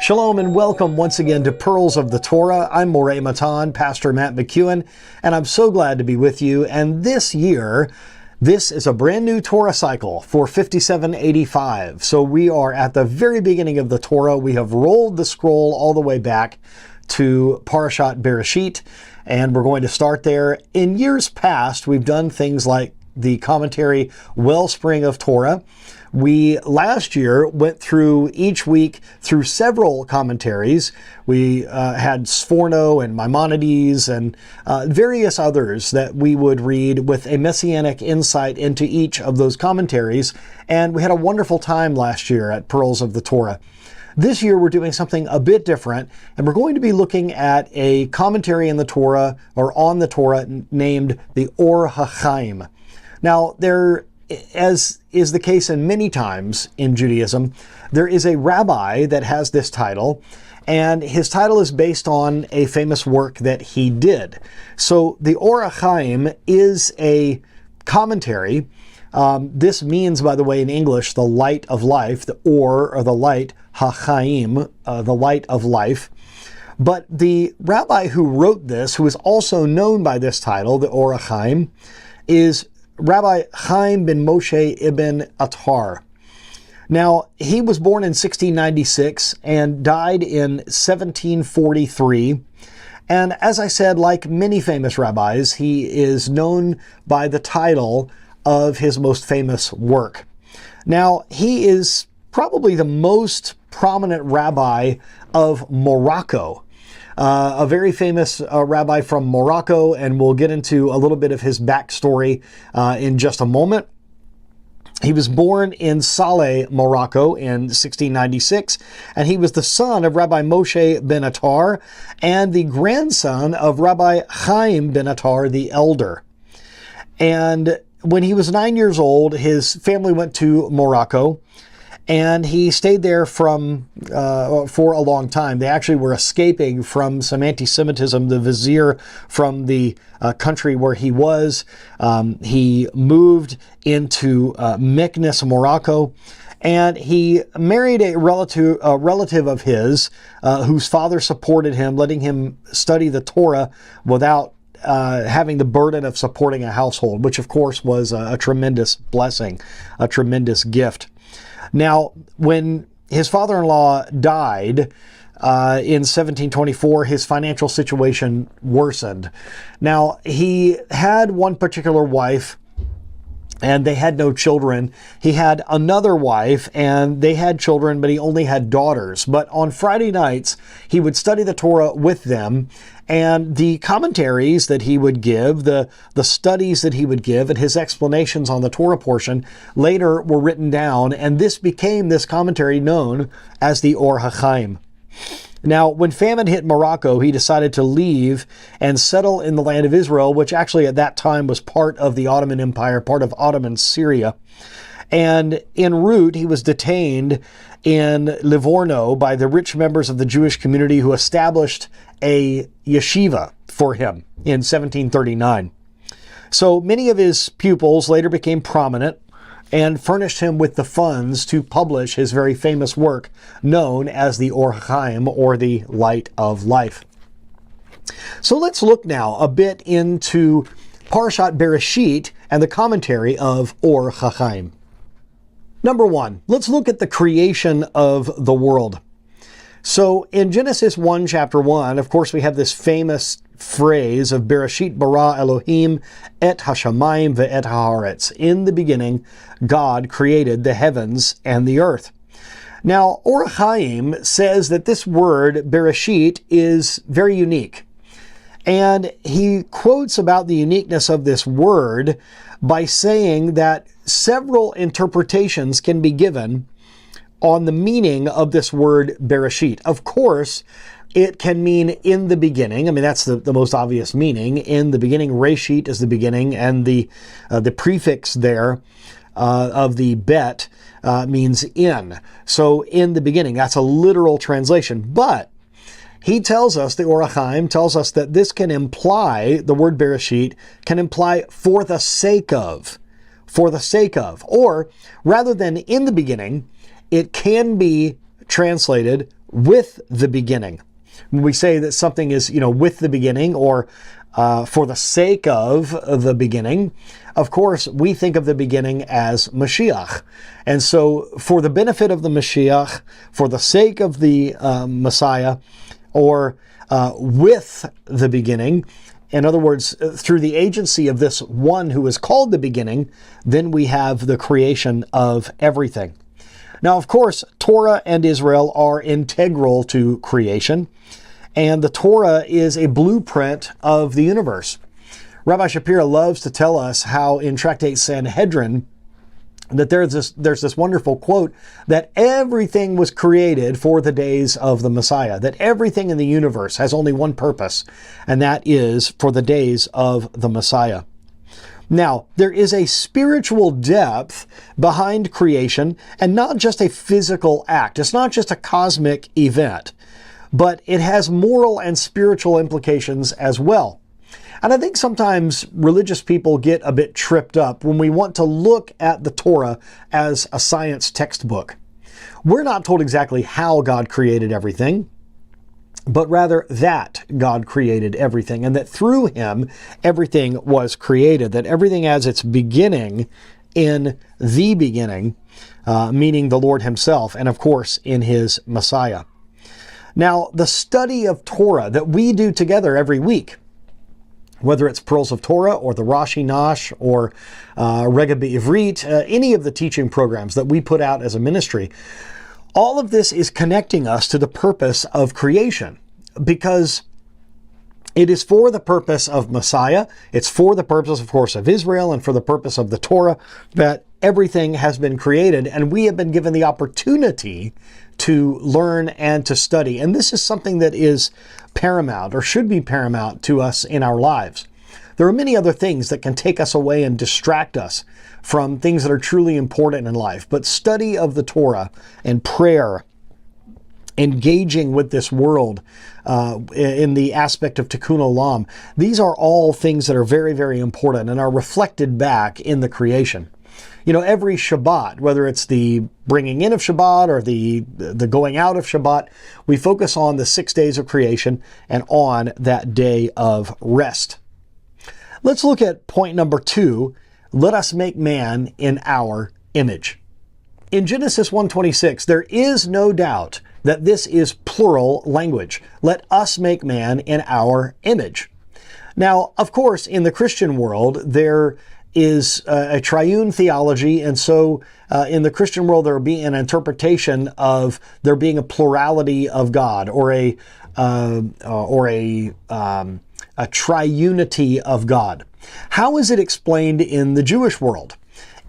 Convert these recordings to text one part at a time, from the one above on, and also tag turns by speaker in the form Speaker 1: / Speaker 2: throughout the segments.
Speaker 1: Shalom and welcome once again to Pearls of the Torah. I'm Moreh Matan, Pastor Matt McEwen, and I'm so glad to be with you. And this year, this is a brand new Torah cycle for 5785. So we are at the very beginning of the Torah. We have rolled the scroll all the way back to Parashat Bereshit, and we're going to start there. In years past, we've done things like the commentary Wellspring of Torah. We last year went through each week through several commentaries. We had Sforno and Maimonides and various others that we would read with a messianic insight into each of those commentaries. And we had a wonderful time last year at Pearls of the Torah. This year we're doing something a bit different, and we're going to be looking at a commentary in the Torah, or on the Torah, named the Or HaChaim. Now, as is the case in many times in Judaism, there is a rabbi that has this title, and his title is based on a famous work that he did. So the Or HaChaim is a commentary. This means, by the way, in English, the light of life, the or the light, HaChaim, the light of life. But the rabbi who wrote this, who is also known by this title, the Or HaChaim, is Rabbi Chaim ben Moshe ibn Attar. Now, he was born in 1696 and died in 1743. And as I said, like many famous rabbis, he is known by the title of his most famous work. Now, he is probably the most prominent rabbi of Morocco. A very famous rabbi from Morocco, and we'll get into a little bit of his backstory in just a moment. He was born in Saleh, Morocco in 1696, and he was the son of Rabbi Moshe ben Attar and the grandson of Rabbi Chaim ben Attar the elder. And when he was 9 years old, his family went to Morocco, and he stayed there for a long time. They actually were escaping from some anti-Semitism. The vizier from the country where he was, he moved into Meknes, Morocco, and he married a relative of his whose father supported him, letting him study the Torah without having the burden of supporting a household, which of course was a tremendous blessing, a tremendous gift. Now, when his father-in-law died in 1724, his financial situation worsened. Now, he had one particular wife, and they had no children. He had another wife, and they had children, but he only had daughters. But on Friday nights, he would study the Torah with them, and the commentaries that he would give, the studies that he would give, and his explanations on the Torah portion later were written down, and this became this commentary known as the Or HaChaim. Now, when famine hit Morocco, he decided to leave and settle in the land of Israel, which actually at that time was part of the Ottoman Empire, part of Ottoman Syria. And en route, he was detained in Livorno by the rich members of the Jewish community who established a yeshiva for him in 1739. So many of his pupils later became prominent and furnished him with the funds to publish his very famous work known as the Or HaChaim, or the Light of Life. So let's look now a bit into Parashat Bereshit and the commentary of Or HaChaim. Number one, let's look at the creation of the world. So in Genesis 1, chapter 1, of course, we have this famous phrase of Bereshit bara Elohim et hashamayim ve'et haaretz. In the beginning, God created the heavens and the earth. Now, Or HaChaim says that this word, Bereshit, is very unique. And he quotes about the uniqueness of this word by saying that several interpretations can be given on the meaning of this word Bereshit. Of course, it can mean in the beginning. I mean, that's the most obvious meaning. In the beginning, Reshit is the beginning, and the prefix there of the bet means in. So in the beginning, that's a literal translation. But he tells us, the Or HaChaim tells us that this can imply, the word Bereshit can imply for the sake of, or rather than in the beginning, it can be translated with the beginning. When we say that something is, with the beginning, or for the sake of the beginning, of course, we think of the beginning as Mashiach. And so for the benefit of the Mashiach, for the sake of the Messiah, or with the beginning, in other words, through the agency of this one who is called the beginning, then we have the creation of everything. Now, of course, Torah and Israel are integral to creation, and the Torah is a blueprint of the universe. Rabbi Shapira loves to tell us how in Tractate Sanhedrin that there's this wonderful quote that everything was created for the days of the Messiah, that everything in the universe has only one purpose, and that is for the days of the Messiah. Now, there is a spiritual depth behind creation, and not just a physical act. It's not just a cosmic event, but it has moral and spiritual implications as well. And I think sometimes religious people get a bit tripped up when we want to look at the Torah as a science textbook. We're not told exactly how God created everything, but rather that God created everything, and that through him everything was created, that everything has its beginning in the beginning, meaning the Lord himself, and of course in his Messiah. Now, the study of Torah that we do together every week, whether it's Pearls of Torah or the Rashi Nash or Rega B'Ivrit, any of the teaching programs that we put out as a ministry, all of this is connecting us to the purpose of creation, because it is for the purpose of Messiah, it's for the purpose, of course, of Israel, and for the purpose of the Torah that everything has been created, and we have been given the opportunity to learn and to study. And this is something that is paramount, or should be paramount to us in our lives. There are many other things that can take us away and distract us from things that are truly important in life, but study of the Torah and prayer, engaging with this world in the aspect of Tikkun Olam, these are all things that are very, very important and are reflected back in the creation. Every Shabbat, whether it's the bringing in of Shabbat or the going out of Shabbat, we focus on the 6 days of creation and on that day of rest. Let's look at point number 2. Let us make man in our image. In Genesis 1:26, there is no doubt that this is plural language. Let us make man in our image. Now, of course, in the Christian world, there is a triune theology, and so in the Christian world there will be an interpretation of there being a plurality of God, or a triunity of God. How is it explained in the Jewish world?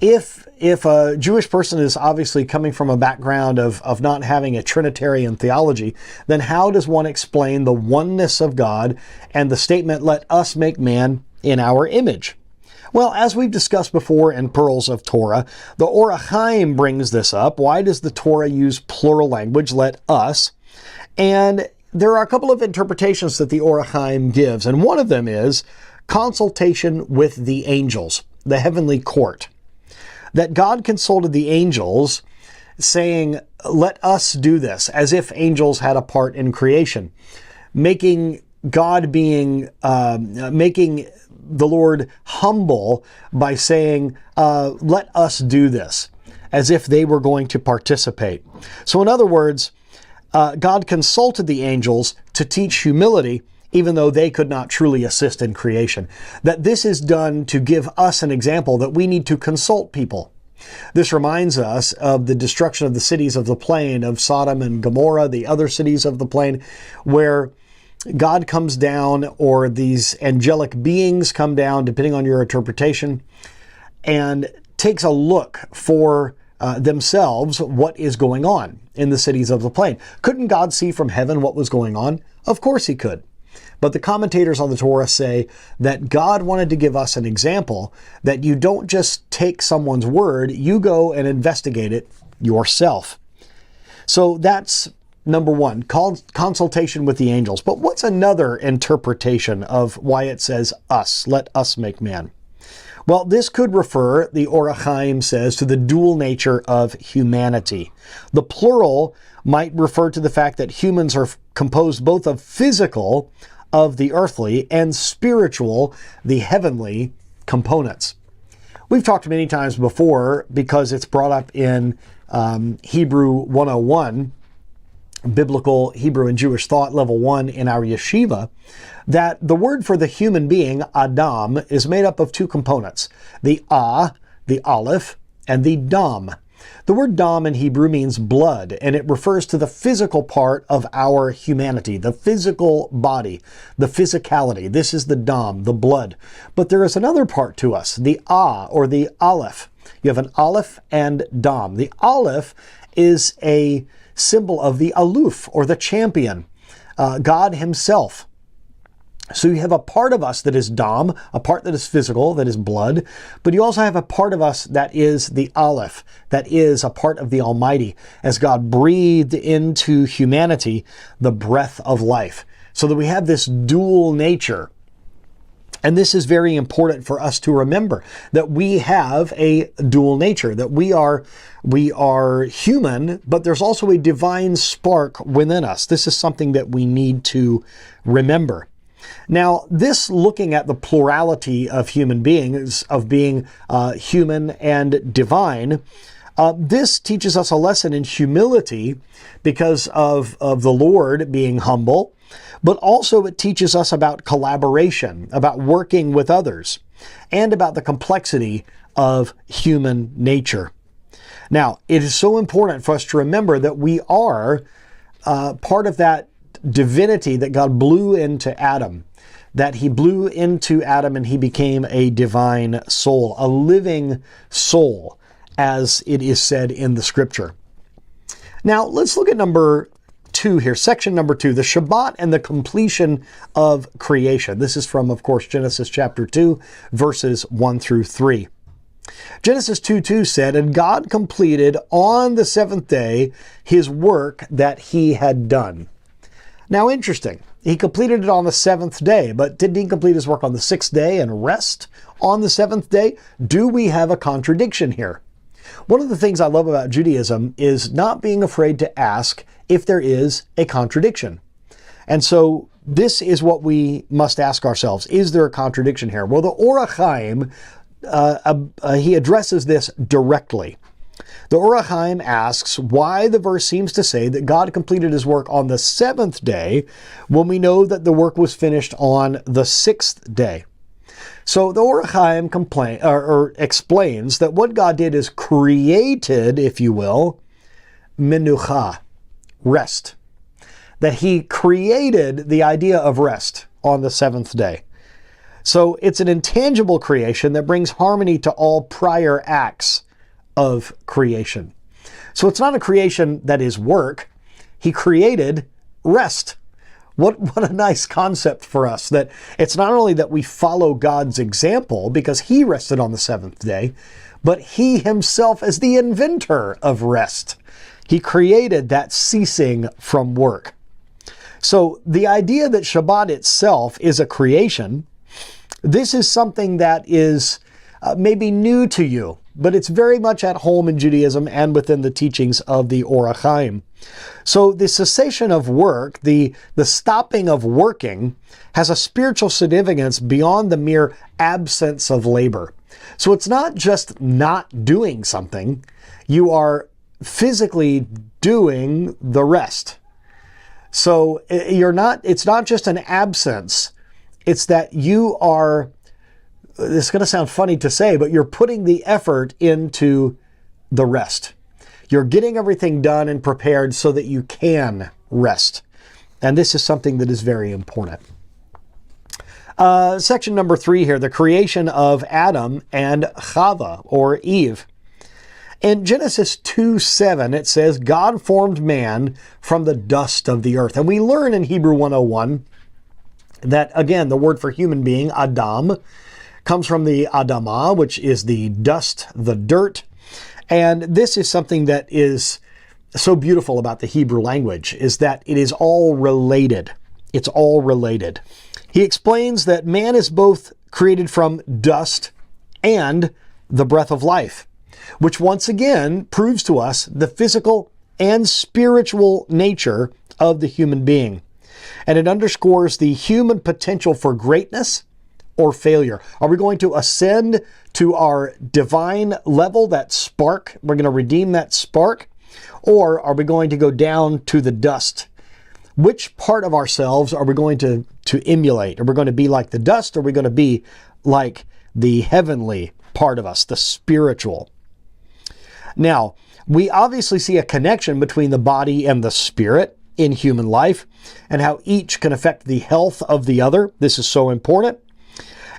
Speaker 1: If a Jewish person is obviously coming from a background of not having a Trinitarian theology, then how does one explain the oneness of God and the statement, let us make man in our image? Well, as we've discussed before in Pearls of Torah, the Or HaChaim brings this up. Why does the Torah use plural language, let us? And there are a couple of interpretations that the Or HaChaim gives, and one of them is consultation with the angels, the heavenly court. That God consulted the angels saying, let us do this, as if angels had a part in creation, making God being, making the Lord humble by saying, let us do this, as if they were going to participate. So in other words, God consulted the angels to teach humility, even though they could not truly assist in creation. That this is done to give us an example that we need to consult people. This reminds us of the destruction of the cities of the plain, of Sodom and Gomorrah, the other cities of the plain, where God comes down, or these angelic beings come down, depending on your interpretation, and takes a look for themselves what is going on in the cities of the plain. Couldn't God see from heaven what was going on? Of course he could. But the commentators on the Torah say that God wanted to give us an example that you don't just take someone's word, you go and investigate it yourself. So that's number one, consultation with the angels. But what's another interpretation of why it says us? Let us make man. Well, this could refer, the Or HaChaim says, to the dual nature of humanity. The plural might refer to the fact that humans are composed both of physical, of the earthly, and spiritual, the heavenly components. We've talked many times before, because it's brought up in Hebrew 101, Biblical Hebrew and Jewish Thought Level 1 in our yeshiva, that the word for the human being, Adam, is made up of two components, the the Aleph, and the Dam. The word Dam in Hebrew means blood, and it refers to the physical part of our humanity, the physical body, the physicality. This is the Dam, the blood. But there is another part to us, the or the Aleph. You have an Aleph and Dam. The Aleph is a symbol of the Aluf, or the champion, God himself. So you have a part of us that is Dam, a part that is physical, that is blood, but you also have a part of us that is the Aleph, that is a part of the Almighty, as God breathed into humanity the breath of life, so that we have this dual nature. And this is very important for us to remember, that we have a dual nature, that we are human, but there's also a divine spark within us. This is something that we need to remember. Now, this looking at the plurality of human beings, of being human and divine, this teaches us a lesson in humility because of the Lord being humble, but also it teaches us about collaboration, about working with others, and about the complexity of human nature. Now, it is so important for us to remember that we are part of that divinity that God blew into Adam, that he blew into Adam and he became a divine soul, a living soul, as it is said in the scripture. Now, let's look at number 2 here, section number 2, the Shabbat and the completion of creation. This is from, of course, Genesis chapter 2, verses 1 through 3. Genesis 2:2 said, "And God completed on the seventh day his work that he had done." Now, interesting. He completed it on the seventh day, but didn't he complete his work on the sixth day and rest on the seventh day? Do we have a contradiction here? One of the things I love about Judaism is not being afraid to ask if there is a contradiction. And so this is what we must ask ourselves. Is there a contradiction here? Well, the Or HaChaim, he addresses this directly. The Or HaChaim asks why the verse seems to say that God completed his work on the seventh day when we know that the work was finished on the sixth day. So the Or HaChaim explains that what God did is created, if you will, menucha, rest. That he created the idea of rest on the seventh day. So it's an intangible creation that brings harmony to all prior acts of creation. So it's not a creation that is work. He created rest. What a nice concept for us, that it's not only that we follow God's example because he rested on the seventh day, but he himself is the inventor of rest. He created that ceasing from work. So the idea that Shabbat itself is a creation, this is something that is maybe new to you, but it's very much at home in Judaism and within the teachings of the Or HaChaim. So the cessation of work, the stopping of working, has a spiritual significance beyond the mere absence of labor. So it's not just not doing something, you are physically doing the rest. So it's not just an absence, it's that you are, it's going to sound funny to say, but you're putting the effort into the rest. You're getting everything done and prepared so that you can rest. And this is something that is very important. Section number 3 here, the creation of Adam and Chava, or Eve. In Genesis 2:7, it says, God formed man from the dust of the earth. And we learn in Hebrew 101 that, again, the word for human being, Adam, comes from the Adamah, which is the dust, the dirt. And this is something that is so beautiful about the Hebrew language, is that it is all related. It's all related. He explains that man is both created from dust and the breath of life, which once again proves to us the physical and spiritual nature of the human being. And it underscores the human potential for greatness or failure. Are we going to ascend to our divine level, that spark? We're going to redeem that spark? Or are we going to go down to the dust? Which part of ourselves are we going to emulate? Are we going to be like the dust? Or are we going to be like the heavenly part of us, the spiritual? Now, we obviously see a connection between the body and the spirit in human life and how each can affect the health of the other. This is so important.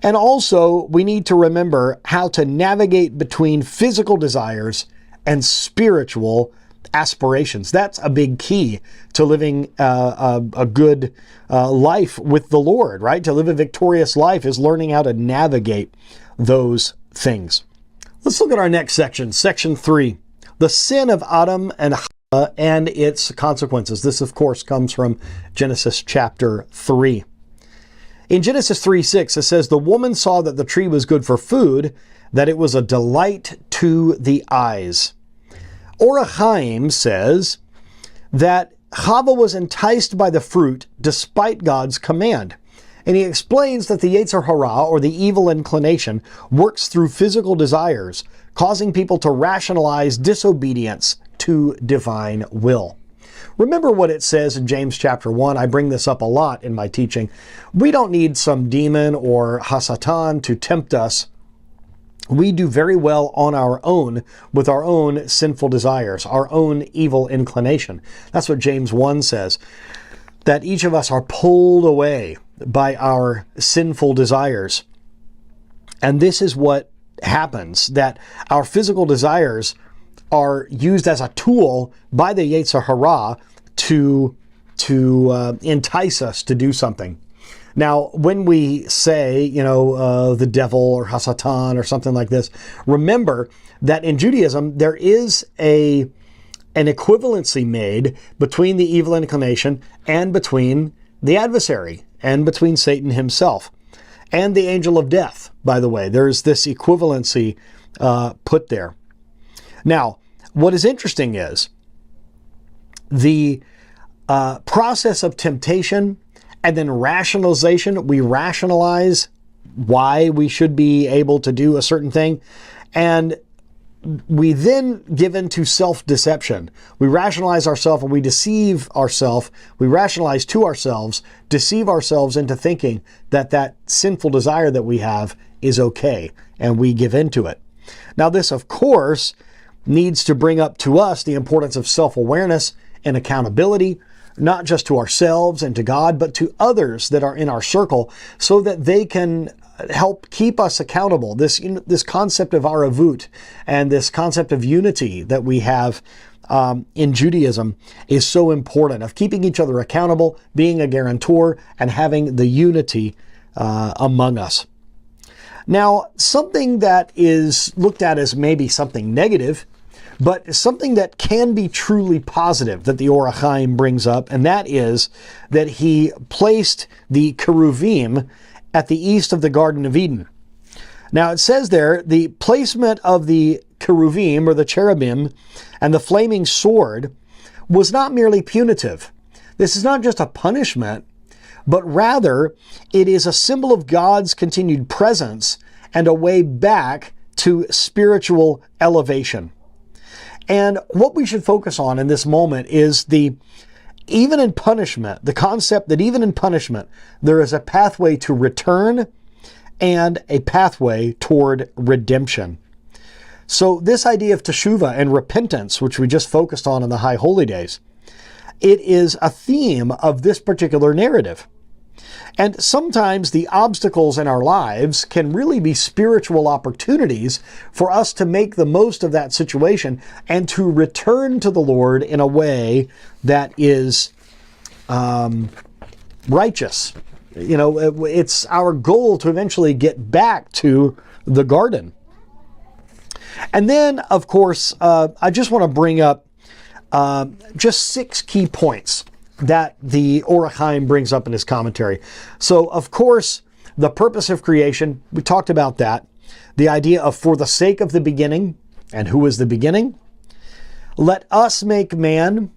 Speaker 1: And also, we need to remember how to navigate between physical desires and spiritual aspirations. That's a big key to living a good life with the Lord, right? To live a victorious life is learning how to navigate those things. Let's look at our next section, section 3, the sin of Adam and Chava and its consequences. This, of course, comes from Genesis chapter 3. In Genesis 3:6, it says, "The woman saw that the tree was good for food, that it was a delight to the eyes." Or Chaim says that Chava was enticed by the fruit despite God's command. And he explains that the Yetzer Hara, or the evil inclination, works through physical desires, causing people to rationalize disobedience to divine will. Remember what it says in James chapter 1. I bring this up a lot in my teaching. We don't need some demon or Hasatan to tempt us. We do very well on our own with our own sinful desires, our own evil inclination. That's what James 1 says, that each of us are pulled away by our sinful desires. And this is what happens, that our physical desires are used as a tool by the Yetzer Hara to entice us to do something. Now, when we say, the devil or Hasatan or something like this, remember that in Judaism, there is an equivalency made between the evil inclination and between the adversary and between Satan himself and the angel of death, by the way. There's this equivalency put there. Now, what is interesting is the process of temptation and then rationalization. We rationalize why we should be able to do a certain thing, and we then give in to self-deception. We rationalize ourselves and we deceive ourselves. We rationalize to ourselves, deceive ourselves into thinking that that sinful desire that we have is okay, and we give in to it. Now, this, of course, needs to bring up to us the importance of self-awareness and accountability, not just to ourselves and to God, but to others that are in our circle, so that they can help keep us accountable. This concept of aravut and this concept of unity that we have in Judaism is so important, of keeping each other accountable, being a guarantor, and having the unity among us. Now, something that is looked at as maybe something negative, but something that can be truly positive that the Or HaChaim brings up, and that is that he placed the Keruvim at the east of the Garden of Eden. Now it says there, the placement of the Keruvim, or the cherubim, and the flaming sword was not merely punitive. This is not just a punishment, but rather it is a symbol of God's continued presence and a way back to spiritual elevation. And what we should focus on in this moment is even in punishment, the concept that even in punishment, there is a pathway to return and a pathway toward redemption. So this idea of teshuvah and repentance, which we just focused on in the High Holy Days, it is a theme of this particular narrative. And sometimes the obstacles in our lives can really be spiritual opportunities for us to make the most of that situation and to return to the Lord in a way that is righteous. It's our goal to eventually get back to the garden. And then, of course, I just want to bring up just 6 key points that the Or HaChaim brings up in his commentary. So, of course, the purpose of creation, we talked about that. The idea of for the sake of the beginning, and who is the beginning? Let us make man.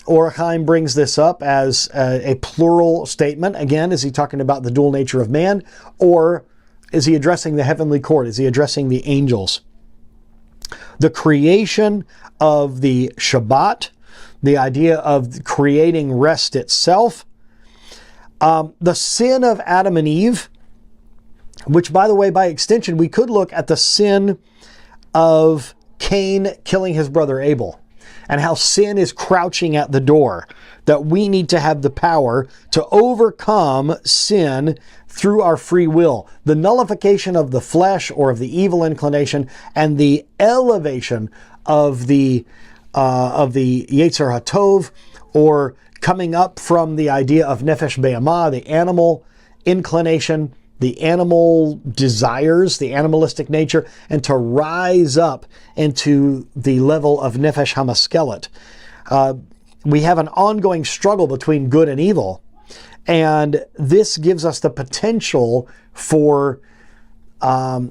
Speaker 1: Or Chaim brings this up as a plural statement. Again, is he talking about the dual nature of man? Or is he addressing the heavenly court? Is he addressing the angels? The creation of the Shabbat, the idea of creating rest itself, the sin of Adam and Eve, which, by the way, by extension, we could look at the sin of Cain killing his brother Abel, and how sin is crouching at the door, that we need to have the power to overcome sin through our free will. The nullification of the flesh or of the evil inclination, and the elevation of the Yetzer HaTov, or coming up from the idea of Nefesh Be'amah, the animal inclination, the animal desires, the animalistic nature, and to rise up into the level of Nefesh HaMaskelet. We have an ongoing struggle between good and evil, and this gives us the potential for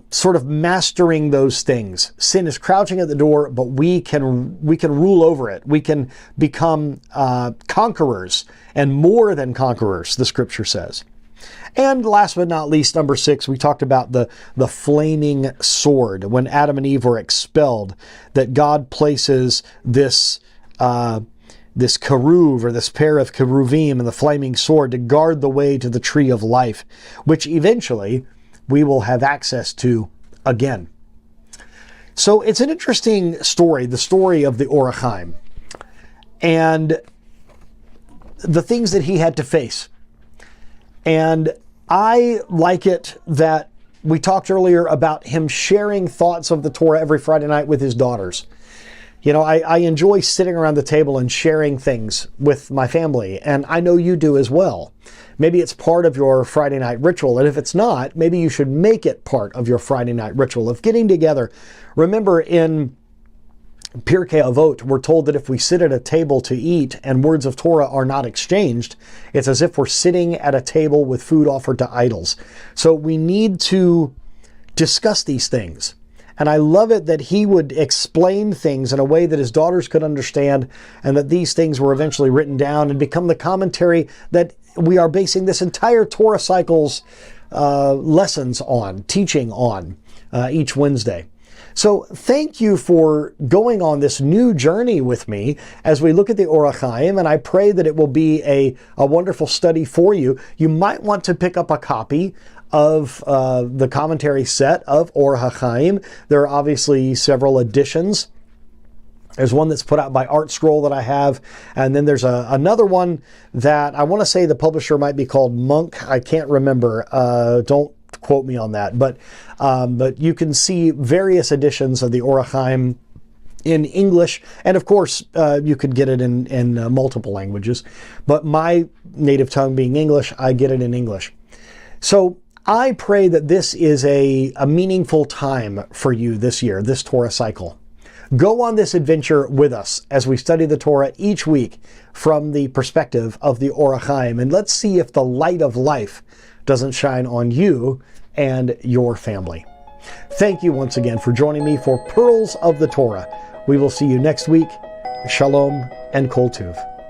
Speaker 1: sort of mastering those things. Sin is crouching at the door, but we can rule over it. We can become conquerors, and more than conquerors, the scripture says. And last but not least, number 6, we talked about the flaming sword. When Adam and Eve were expelled, that God places this keruv, or this pair of keruvim, and the flaming sword to guard the way to the tree of life, which eventually we will have access to again. So it's an interesting story, the story of the Or HaChaim, and the things that he had to face. And I like it that we talked earlier about him sharing thoughts of the Torah every Friday night with his daughters. You know, I enjoy sitting around the table and sharing things with my family, and I know you do as well. Maybe it's part of your Friday night ritual, and if it's not, maybe you should make it part of your Friday night ritual of getting together. Remember, in Pirkei Avot, we're told that if we sit at a table to eat and words of Torah are not exchanged, it's as if we're sitting at a table with food offered to idols. So we need to discuss these things. And I love it that he would explain things in a way that his daughters could understand, and that these things were eventually written down and become the commentary that we are basing this entire Torah cycle's lessons on, teaching on each Wednesday. So thank you for going on this new journey with me as we look at the Or HaChaim, and I pray that it will be a wonderful study for you. You might want to pick up a copy of the commentary set of Or HaChaim. There are obviously several editions. There's one that's put out by Art Scroll that I have, and then there's another one that I want to say the publisher might be called Monk. I can't remember. Don't quote me on that, but you can see various editions of the Or HaChaim in English, and of course you could get it in multiple languages, but my native tongue being English, I get it in English. So I pray that this is a meaningful time for you this year, this Torah cycle. Go on this adventure with us as we study the Torah each week from the perspective of the Or HaChaim, and let's see if the light of life doesn't shine on you and your family. Thank you once again for joining me for Pearls of the Torah. We will see you next week. Shalom and Kol Tuv.